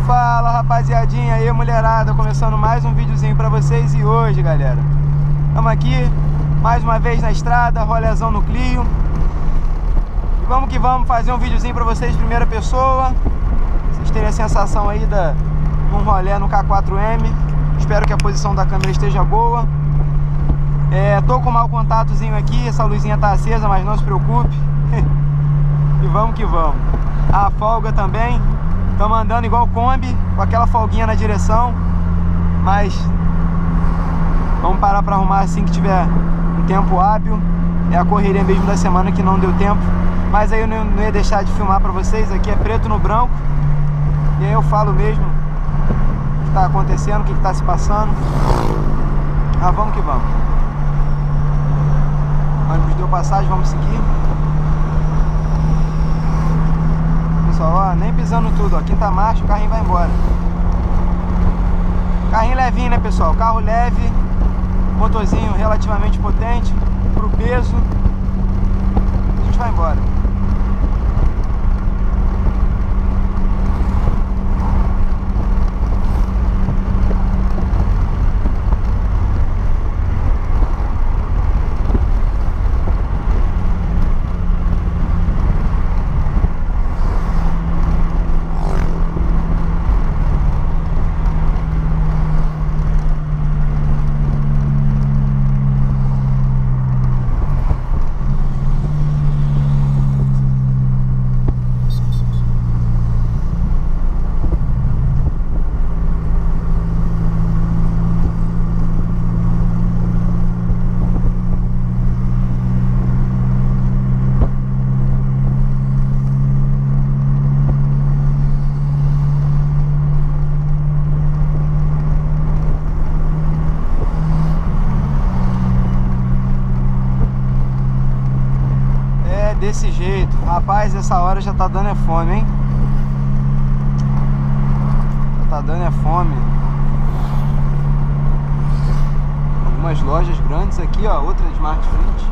Fala, rapaziadinha aí, mulherada, começando mais um videozinho pra vocês. E hoje, galera, estamos aqui mais uma vez na estrada, rolezão no Clio. E vamos que vamos fazer um videozinho pra vocês, primeira pessoa. Vocês terem a sensação aí de um rolê no K4M. Espero que a posição da câmera esteja boa. Tô com um mau contatozinho aqui, essa luzinha tá acesa, mas não se preocupe. E vamos que vamos. A folga também. Estamos andando igual Kombi, com aquela folguinha na direção. Mas vamos parar para arrumar assim que tiver um tempo hábil. É a correria mesmo da semana que não deu tempo. Mas aí eu não ia deixar de filmar para vocês. Aqui é preto no branco. E aí eu falo mesmo o que está acontecendo, o que está se passando. Ah, vamos que vamos. O ônibus deu passagem, vamos seguir. Ó, nem pisando tudo, ó, quinta marcha, o carrinho vai embora. Carrinho levinho, né, pessoal? Carro leve, motorzinho relativamente potente pro peso. A gente vai embora. Desse jeito, rapaz, essa hora já tá dando fome, hein? Já tá dando fome. Algumas lojas grandes aqui, ó, outra Smart Fit.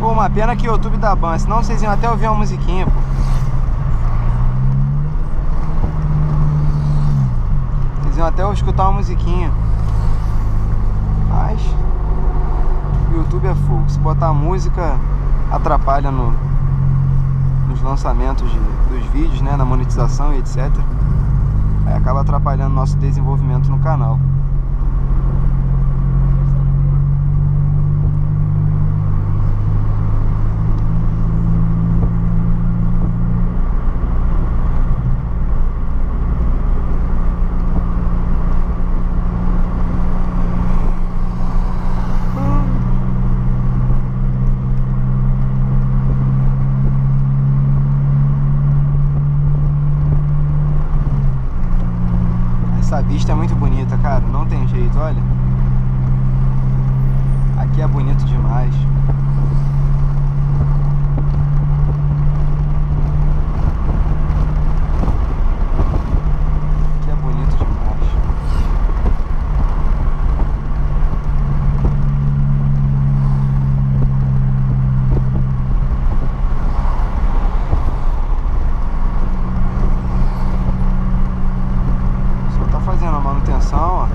Uma pena que o YouTube tá ban, senão vocês iam até ouvir uma musiquinha, pô. Vocês iam até escutar uma musiquinha. Mas o YouTube é fogo. Se botar música, atrapalha nos lançamentos dos vídeos, né? Na monetização e etc. Aí acaba atrapalhando nosso desenvolvimento no canal. Essa vista é muito bonita, cara, não tem jeito, olha. Aqui é bonito demais. Aqui é bonito demais. Fazendo a manutenção, ó.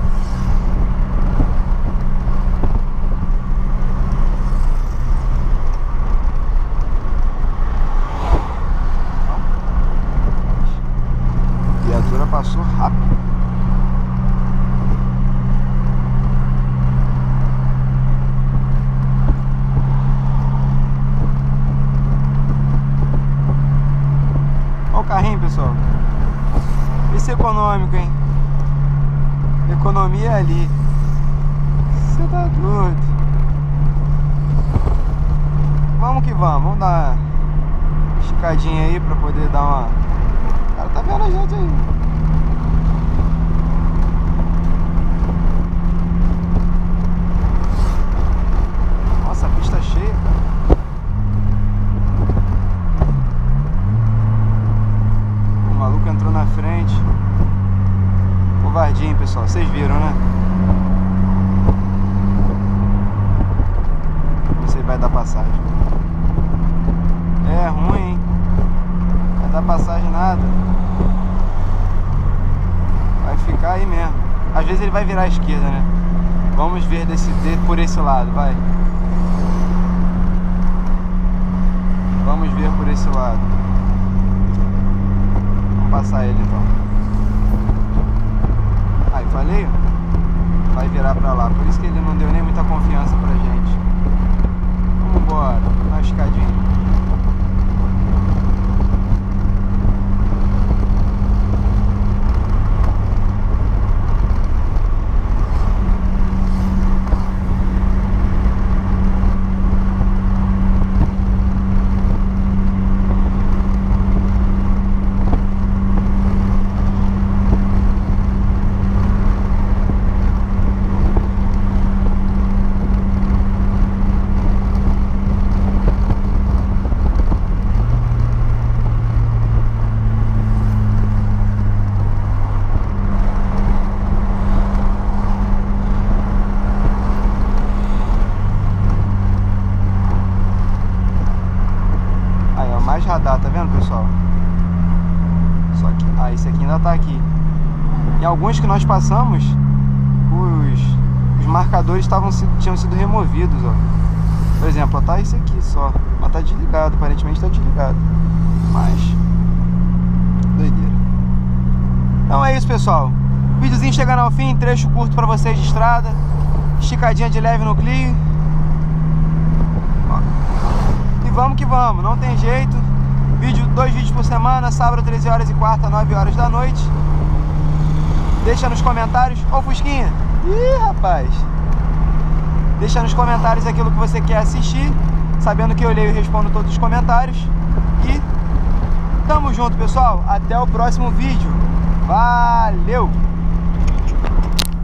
A viatura passou rápido. Olha o carrinho, pessoal. Esse é econômico, hein? Economia ali. Você tá doido. Vamos que vamos. Vamos dar uma esticadinha aí pra poder dar uma... O cara tá vendo a gente aí. Nossa, a pista cheia, cara. pessoal, vocês viram, né? Não sei se vai dar passagem. É ruim, hein? Vai dar passagem nada. Vai ficar aí mesmo. Às vezes ele vai virar à esquerda, né? Vamos ver por esse lado, vai. Vamos ver por esse lado. Vamos passar ele então. Aí, falei, ó. Vai virar pra lá. Por isso que ele não deu nem muita confiança pra gente. Vamos embora, na escadinha. Radar, tá vendo, pessoal? Só que esse aqui ainda tá aqui. Em alguns que nós passamos, os marcadores tinham sido removidos, ó. Por exemplo, ó, tá esse aqui só, mas tá desligado, aparentemente tá desligado. Mas doideira. Então é isso, pessoal. Videozinho chegando ao fim, trecho curto pra vocês de estrada, esticadinha de leve no Clio. Ó. E vamos que vamos, não tem jeito. 2 vídeos por semana, sábado 13 horas e quarta 9 horas da noite. Deixa nos comentários. Ô Fusquinha! Ih, rapaz! Deixa nos comentários aquilo que você quer assistir, sabendo que eu leio e respondo todos os comentários. E tamo junto, pessoal. Até o próximo vídeo. Valeu!